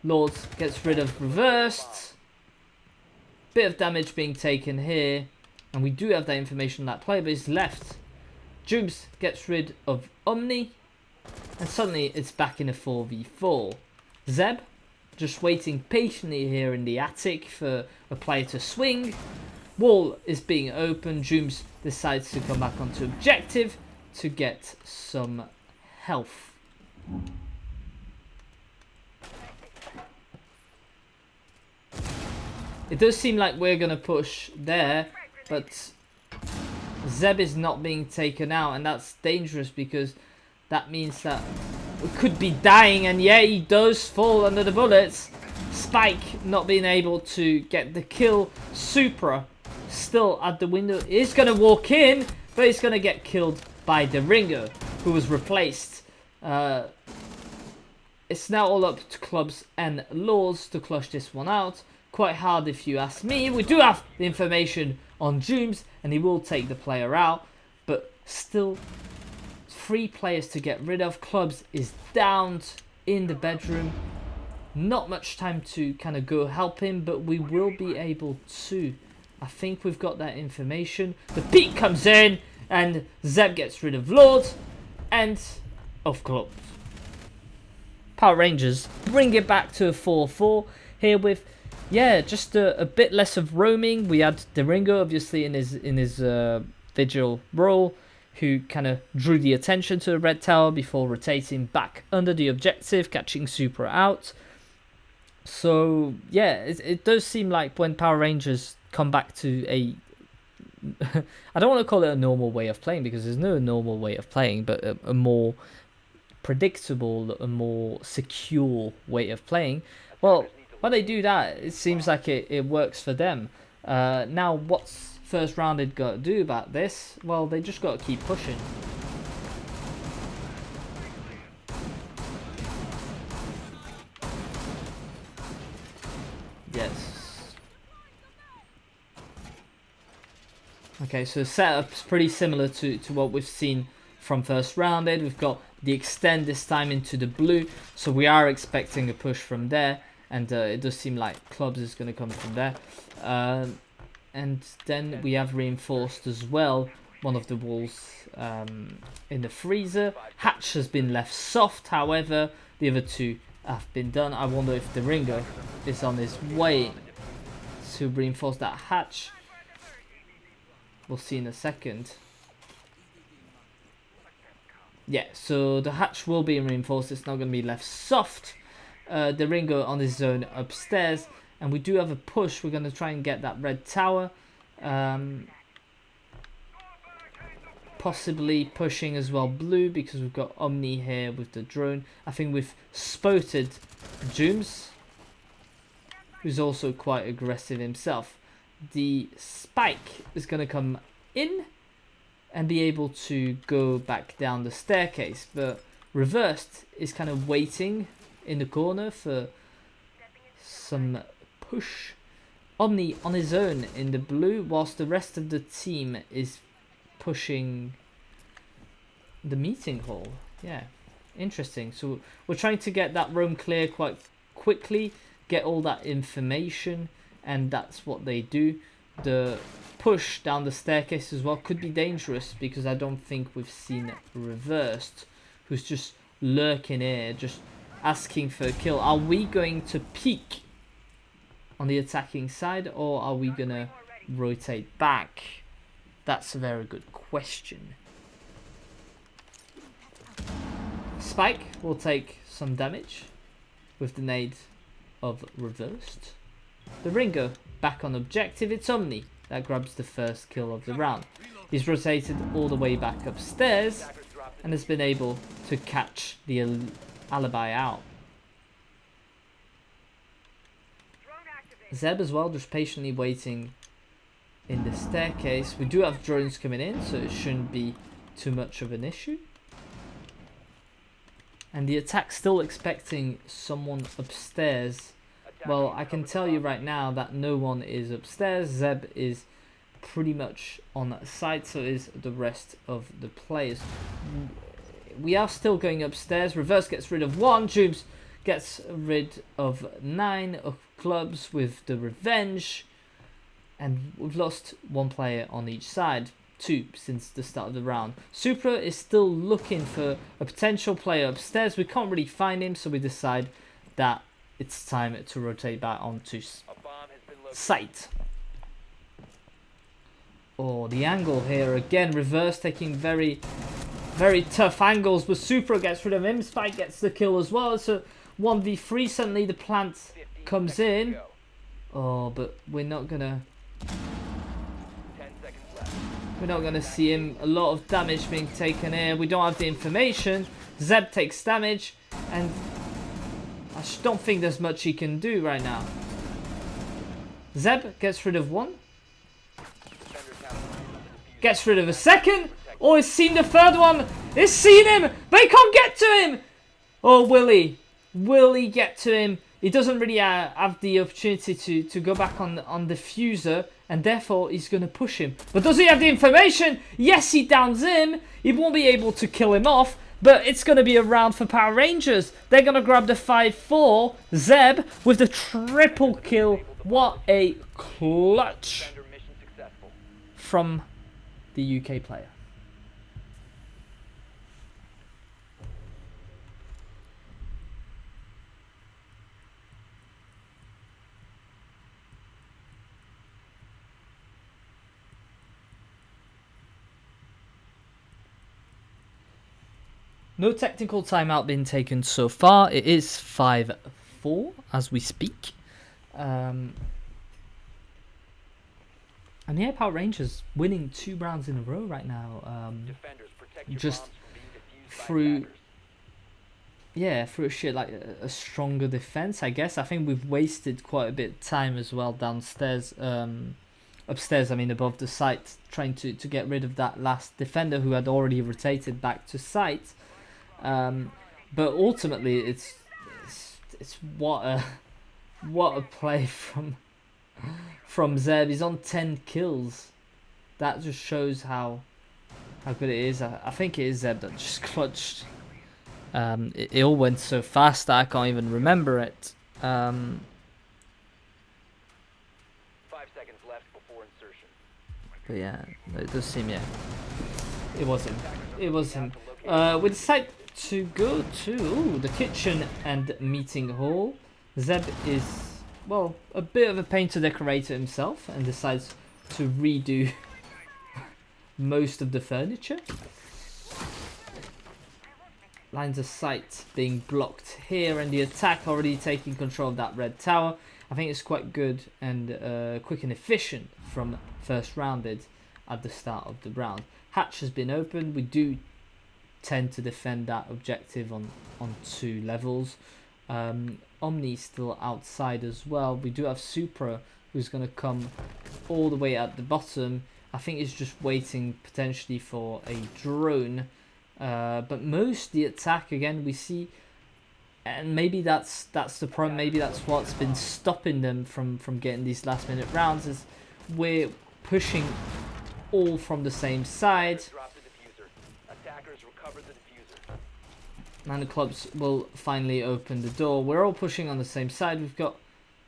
Lords gets rid of reversed. Bit of damage being taken here. And we do have that information on that player, but he's left. Jubes gets rid of Omni. And suddenly it's back in a 4v4. Zeb just waiting patiently here in the attic for a player to swing. Wall is being opened. Jubes decides to come back onto objective to get some health. It does seem like we're going to push there, but Zeb is not being taken out, and that's dangerous because that means that we could be dying, and yeah, he does fall under the bullets. Spike not being able to get the kill. Supra still at the window is going to walk in, but he's going to get killed by the Ringer, who was replaced. It's now all up to Clubs and Laws to clutch this one out. Quite hard if you ask me. We do have the information on Jooms, and he will take the player out, but still 3 players to get rid of. Clubs is downed in the bedroom. Not much time to kind of go help him, but we will be able to. I think we've got that information. The peek comes in, and Zeb gets rid of Lord and of Clubs. Power Rangers bring it back to a 4-4 here with, yeah, just a bit less of roaming. We had Deringo obviously in his vigil role, who kind of drew the attention to the red tower before rotating back under the objective, catching Supra out. So yeah, it does seem like when Power Rangers come back to a I don't want to call it a normal way of playing, because there's no normal way of playing, but a more predictable, a more secure way of playing. Well, when they do that, it seems like it works for them. Now, what's first rounded got to do about this? Well, they just got to keep pushing. Yes. Okay, so the setup's pretty similar to what we've seen from first rounded. We've got the extend this time into the blue, so we are expecting a push from there, and it does seem like Clubs is going to come from there. And then we have reinforced as well one of the walls in the freezer. Hatch has been left soft, however, the other 2 have been done. I wonder if the Ringo is on his way to reinforce that hatch. We'll see in a second. Yeah, so the hatch will be reinforced. It's not going to be left soft. The Ringo on his own upstairs. And we do have a push. We're going to try and get that red tower. Possibly pushing as well blue, because we've got Omni here with the drone. I think we've spotted Jooms, who's also quite aggressive himself. The Spike is going to come in and be able to go back down the staircase, but Reversed is kind of waiting in the corner for some push. Omni on his own in the blue, whilst the rest of the team is pushing the meeting hall. Yeah, interesting. So we're trying to get that room clear quite quickly, get all that information, and that's what they do. the push down the staircase as well could be dangerous, because I don't think we've seen Reversed, who's just lurking here, just asking for a kill. Are we going to peek on the attacking side, or are we going to rotate back? That's a very good question. Spike will take some damage with the nade of Reversed. The Ringer back on objective. It's Omni that grabs the first kill of the round. He's rotated all the way back upstairs and has been able to catch the alibi out. Zeb as well, just patiently waiting in the staircase. We do have drones coming in, so it shouldn't be too much of an issue. And the attack still expecting someone upstairs. Well, I can tell you right now that no one is upstairs. Zeb is pretty much on that side, so is the rest of the players. We are still going upstairs. Reverse gets rid of 1. Jubes gets rid of 9 of clubs with the revenge. And we've lost 1 player on each side. 2 since the start of the round. Supra is still looking for a potential player upstairs. We can't really find him, so we decide that it's time to rotate back onto site. Oh, the angle here again. Reverse taking very tough angles, but Supra gets rid of him. Spike gets the kill as well. So 1v3. Suddenly the plant comes in. Oh, but we're not gonna see him. A lot of damage being taken here. We don't have the information. Zeb takes damage, and I just don't think there's much he can do right now. Zeb gets rid of 1. Gets rid of a second. Oh, he's seen the third one. He's seen him, but he can't get to him. Oh, will he? Will he get to him? He doesn't really have the opportunity to go back on the fuser, and therefore he's going to push him. But does he have the information? Yes, he downs him. He won't be able to kill him off, but it's going to be a round for Power Rangers. They're going to grab the 5-4. Zeb with the triple kill. What a clutch from the UK player. No technical timeout been taken so far. It is 5-4 as we speak. And yeah, Power Rangers winning 2 rounds in a row right now. Just through a shit like a stronger defense, I guess. I think we've wasted quite a bit of time as well downstairs. Upstairs, I mean above the site, trying to get rid of that last defender who had already rotated back to site. But ultimately, it's what a play from Zeb. He's on 10 kills. That just shows how good it is. I think it is Zeb that just clutched. It all went so fast that I can't even remember it. 5 seconds left before insertion. But yeah, it does seem, yeah. It was him. It was him. We decide to go to the kitchen and meeting hall. Zeb is, well, a bit of a painter decorator himself and decides to redo most of the furniture. Lines of sight being blocked here, and the attack already taking control of that red tower. I think it's quite good and quick and efficient from first rounded at the start of the round. Hatch has been opened. We do tend to defend that objective on 2 levels. Omni still outside as well. We do have Supra, who's going to come all the way at the bottom. I think he's just waiting potentially for a drone. But most the attack again we see, and maybe that's the problem. Maybe that's what's been stopping them from getting these last minute rounds, is we're pushing all from the same side. And the clubs will finally open the door. We're all pushing on the same side. We've got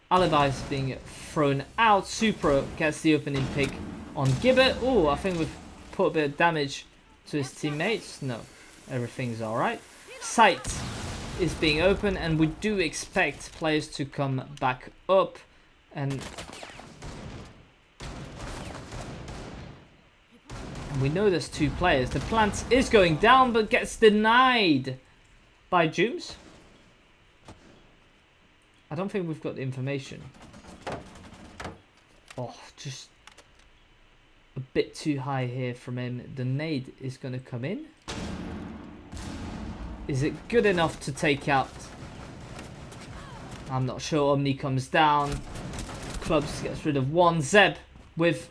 Alibi's being thrown out. Supra gets the opening pick on Gibbet. Oh, I think we've put a bit of damage to his teammates. No, everything's alright. Sight is being open, and we do expect players to come back up. And we know there's 2 players. The plant is going down, but gets denied by Jooms. I don't think we've got the information. Oh, just a bit too high here from him. The nade is going to come in. Is it good enough to take out? I'm not sure. Omni comes down. Clubs gets rid of 1. Zeb with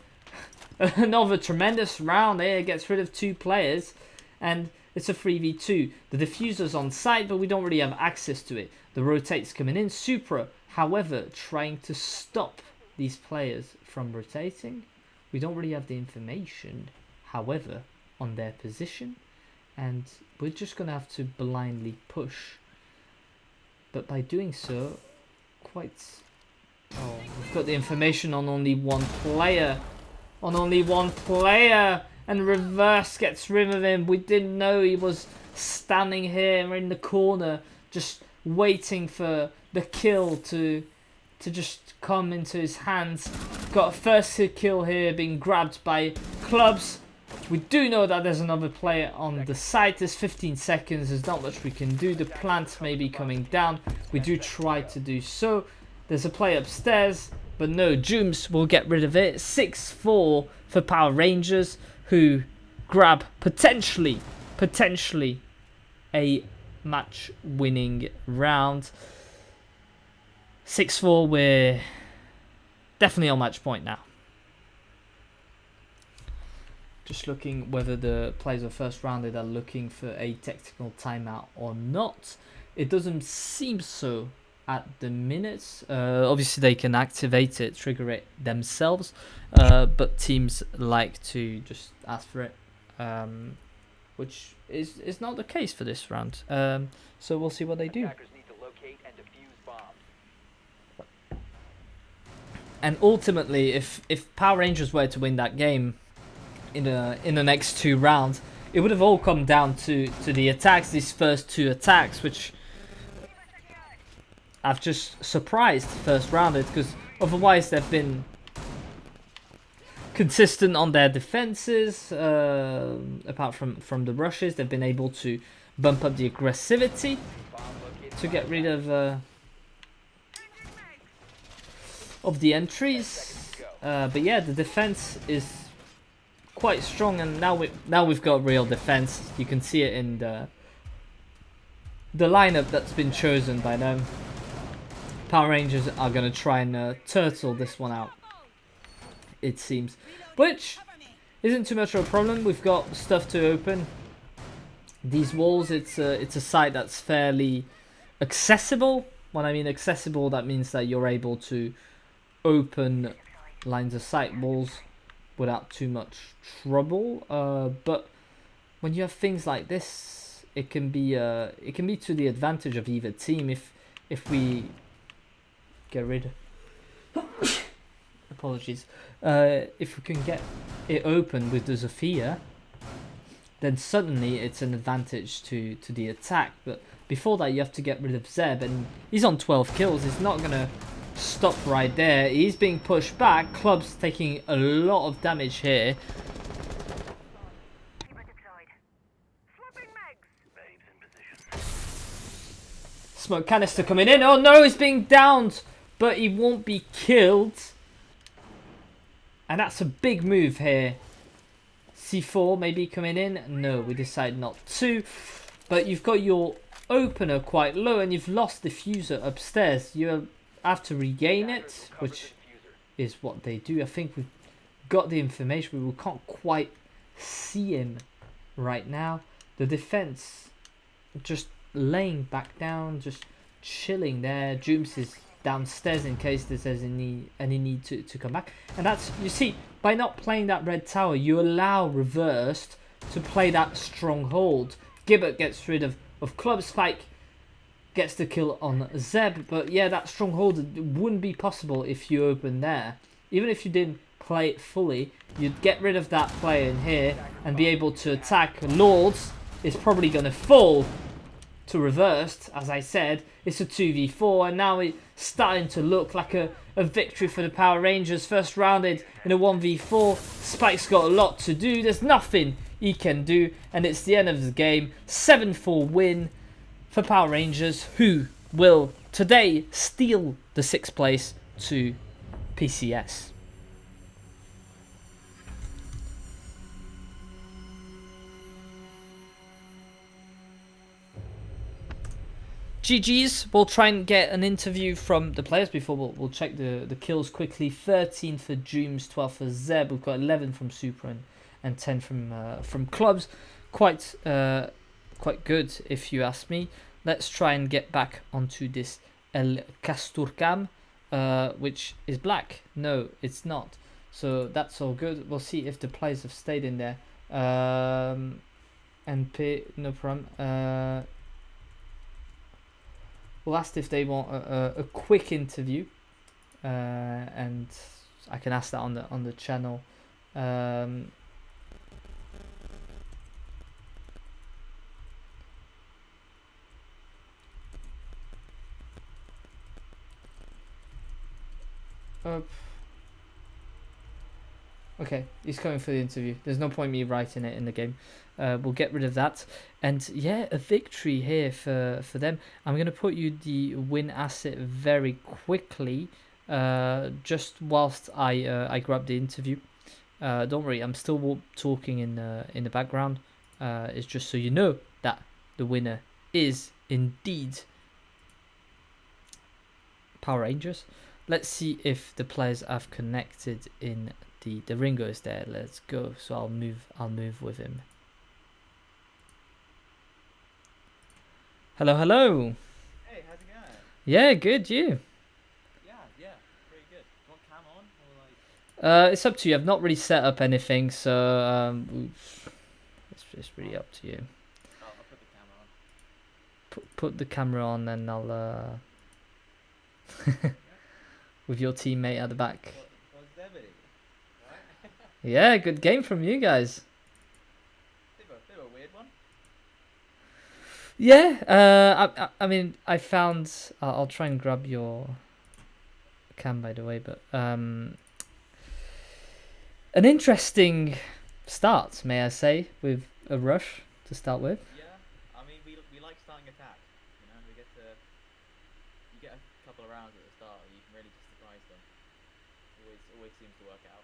another tremendous round here. Gets rid of 2 players. And it's a 3v2. The diffuser's on site, but we don't really have access to it. The rotate's coming in. Supra, however, trying to stop these players from rotating. We don't really have the information, however, on their position. And we're just going to have to blindly push. But by doing so, quite... Oh, we've got the information on only 1 player. On only 1 player. And Reverse gets rid of him. We didn't know he was standing here in the corner, just waiting for the kill to just come into his hands. Got a first kill here, being grabbed by Clubs. We do know that there's another player on the site. There's 15 seconds. There's not much we can do. The plant may be coming down. We do try to do so. There's a player upstairs, but no, Jooms will get rid of it. 6-4 for Power Rangers, who grab potentially a match-winning round. 6-4, we're definitely on match point now. Just looking whether the players of first rounded are looking for a technical timeout or not. It doesn't seem so at the minute. Obviously they can activate it, trigger it themselves, but teams like to just ask for it, which is not the case for this round. So we'll see what they do. Attackers need to locate and defuse bombs. And ultimately, if Power Rangers were to win that game in the next 2 rounds, it would have all come down to the attacks, these first 2 attacks, which I've just surprised first rounded, because otherwise they've been consistent on their defenses. Apart from the rushes, they've been able to bump up the aggressivity to get rid of the entries. But yeah, the defense is quite strong, and now we've got real defense. You can see it in the lineup that's been chosen by them. Power Rangers are going to try and turtle this one out, it seems, which isn't too much of a problem. We've got stuff to open. These walls, it's a site that's fairly accessible. When I mean accessible, that means that you're able to open lines of sight walls without too much trouble. But when you have things like this, it can be to the advantage of either team. If we get rid of apologies, if we can get it open with the Zofia, then suddenly it's an advantage to the attack. But before that, you have to get rid of Zeb, and he's on 12 kills. He's not gonna stop right there. He's being pushed back. Club's taking a lot of damage here. Smoke canister coming in. Oh no, he's being downed, but he won't be killed. And that's a big move here. C4 maybe coming in. No, we decide not to. But you've got your opener quite low, and you've lost the diffuser upstairs. You have to regain it, which is what they do. I think we've got the information, but we can't quite see him right now. The defense just laying back down, just chilling there. Jooms is downstairs in case there's any need to come back. And that's, you see, by not playing that red tower, you allow Reversed to play that stronghold. Gibbet gets rid of Club. Spike gets the kill on Zeb. But yeah, that stronghold wouldn't be possible if you open there. Even if you didn't play it fully, you'd get rid of that player in here and be able to attack. Lords is probably going to fall to reversed. As I said, it's a 2v4, and now it's starting to look like a victory for the Power Rangers. First rounded in a 1v4. Spike's got a lot to do. There's nothing he can do, and it's the end of the game. 7-4 win for Power Rangers, who will today steal the 6th place to PCS. GG's. We'll try and get an interview from the players before we'll check the kills quickly. 13 for Jooms, 12 for Zeb. We've got 11 from Super and 10 from Clubs. Quite good if you ask me. Let's try and get back onto this El Casturcam, which is black. No, it's not. So that's all good. We'll see if the players have stayed in there. NP, no problem. We'll ask if they want a quick interview, and I can ask that on the channel. Okay, he's coming for the interview. There's no point me writing it in the game. We'll get rid of that. And yeah, a victory here for them. I'm going to put you the win asset very quickly, just whilst I grab the interview. Don't worry, I'm still talking in the background. It's just so you know that the winner is indeed Power Rangers. Let's see if the players have connected in the Ringo is there. Let's go. So I'll move with him. Hello. Hey, how's it going? Yeah, good. You? Yeah, pretty good. Do you want cam on or like? It's up to you. I've not really set up anything, so it's really up to you. I'll put the camera on. Put the camera on, and I'll with your teammate at the back. What's that video? Right? Yeah, good game from you guys. Bit of a weird one. Yeah, I mean, I found. I'll try and grab your cam, by the way, but an interesting start, may I say, with a rush to start with. Yeah, I mean, we like starting attacks. You know, you get a couple of rounds at the start, you can really just surprise them. Always seems to work out.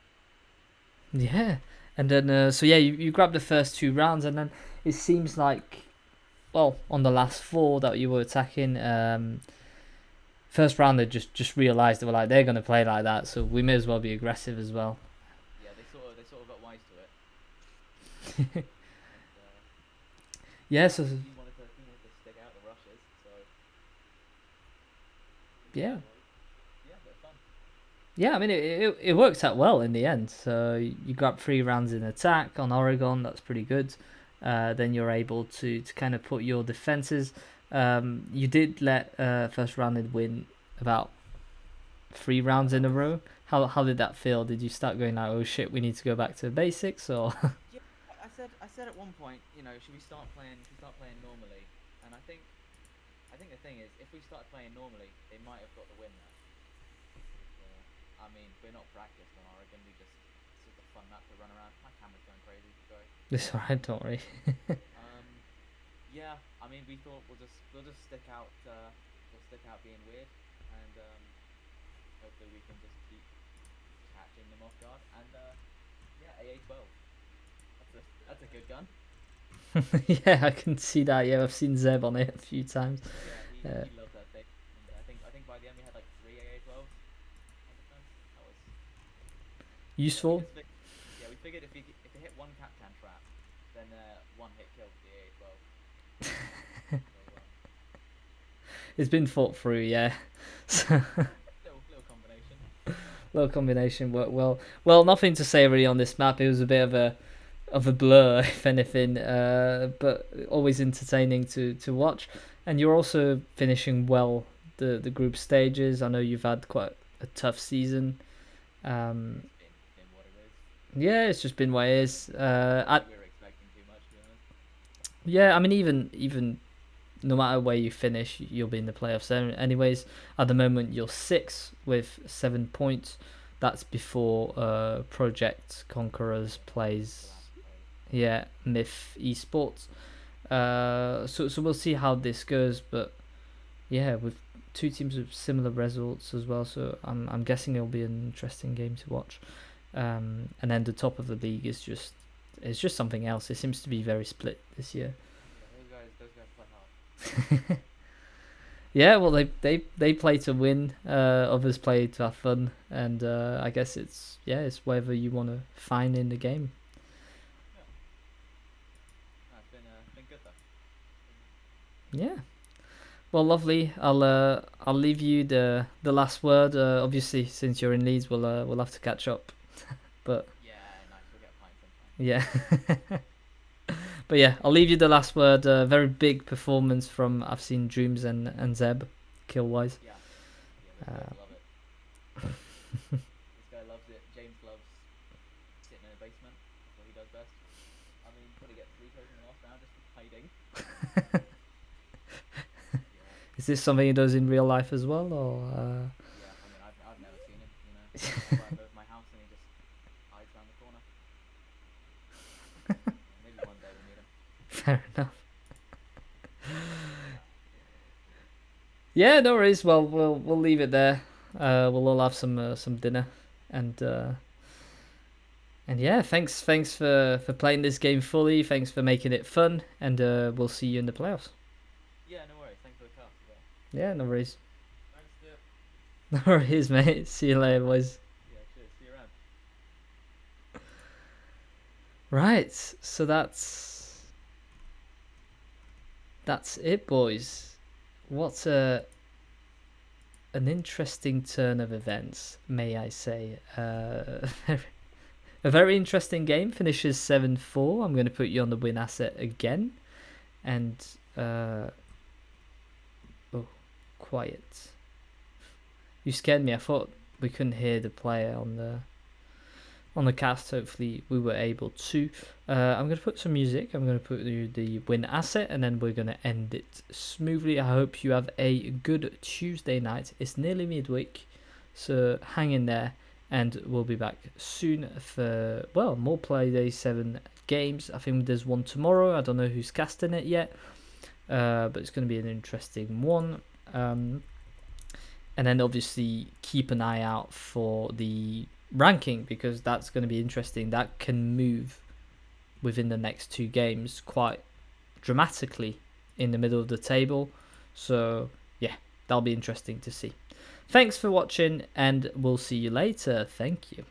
Yeah, and then so yeah, you grab the first 2 rounds, and then it seems like, well, on the last 4 that you were attacking, first round they just realised they were like, they're gonna play like that, so we may as well be aggressive as well. Yeah, they sort of got wise to it. Yeah, so He wanted to stick out the rushes, so yeah. Yeah, they're fun. Yeah, I mean, it worked out well in the end. So you grab 3 rounds in attack on Oregon. That's pretty good. Then you're able to kind of put your defenses. You did let first rounded win about 3 rounds in a row. How did that feel? Did you start going like, oh shit, we need to go back to basics, or? Yeah, I said at one point, you know, should we start playing normally? And I think the thing is, if we started playing normally, they might have got the win there. I mean, we're not practiced on Oregon. It's just a fun map to run around. My camera's going crazy. Sorry. It's alright, don't worry. Yeah, I mean, we thought we'll just stick out. We'll stick out being weird, and hopefully we can just keep catching them off guard. And yeah, AA-12. That's a good gun. Yeah, I can see that. Yeah, I've seen Zeb on it a few times. Yeah, he loved that thing. And I think by the end we had like 3 AA-12s. That was Useful. Yeah, we figured if we hit one Capcan trap, then 1 hit killed the AA-12. So, It's been thought through, yeah. So little combination. little combination worked well. Well, nothing to say really on this map. It was a bit of a blur, if anything, but always entertaining to watch. and you're also finishing well the group stages. I know you've had quite a tough season. Been what it is. Yeah, it's just been what it is. We were expecting too much, to be honest. Yeah, I mean, even no matter where you finish, you'll be in the playoffs. Anyways, at the moment you're 6 with 7 points. That's before Project Conquerors plays. Yeah, Myth Esports. So we'll see how this goes, but yeah, with two teams with similar results as well. So I'm guessing it'll be an interesting game to watch. And then the top of the league is just something else. It seems to be very split this year. Yeah, those guys play hard. Yeah, well they play to win. Others play to have fun, and I guess it's whatever you want to find in the game. No, it's been good though. Yeah. Well, lovely. I'll leave you the last word. Obviously, since you're in Leeds, we'll have to catch up. But Yeah, nice. We'll get a pint sometime. yeah. But yeah, I'll leave you the last word. Very big performance from I've seen Dreams and Zeb, kill wise. Yeah. Yeah, this guy love it. This guy loves it. James loves sitting in a basement. That's what he does best. I mean, what did he get 3 kills in the last round just for hiding? Yeah. Is this something he does in real life as well, or? Yeah, I mean, I've never seen him, you know. I moved my house and he just hides around the corner. Maybe one day we'll meet him. Fair enough. Yeah, no worries. Well, we'll leave it there. We'll all have some dinner, and yeah, thanks for playing this game fully. Thanks for making it fun, and we'll see you in the playoffs. Yeah, no worries. Thanks for the cast as well. Yeah, no worries. Thanks, Dip. No worries, mate. See you later, boys. Yeah, cheers. See you around. Right, so that's it, boys. What an interesting turn of events, may I say. A very interesting game. Finishes 7-4. I'm going to put you on the win asset again. And, oh, quiet. You scared me. I thought we couldn't hear the player on the cast. Hopefully we were able to. I'm going to put some music. I'm going to put you the win asset, and then we're going to end it smoothly. I hope you have a good Tuesday night. It's nearly midweek, so hang in there, and we'll be back soon for, well, more Playday 7 games. I think there's one tomorrow. I don't know who's casting it yet, but it's going to be an interesting one. And then obviously keep an eye out for the ranking, because that's going to be interesting. That can move within the next 2 games quite dramatically in the middle of the table. So yeah, that'll be interesting to see. Thanks for watching, and we'll see you later. Thank you.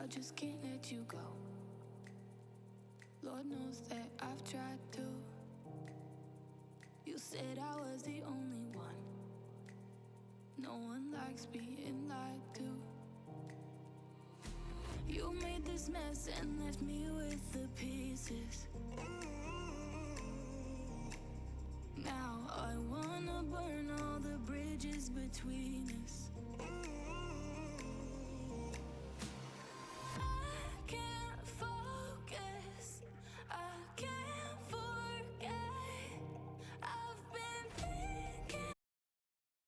I just can't let you go. Lord knows that I've tried to. You said I was the only one. No one likes being lied to. You made this mess and left me with the pieces.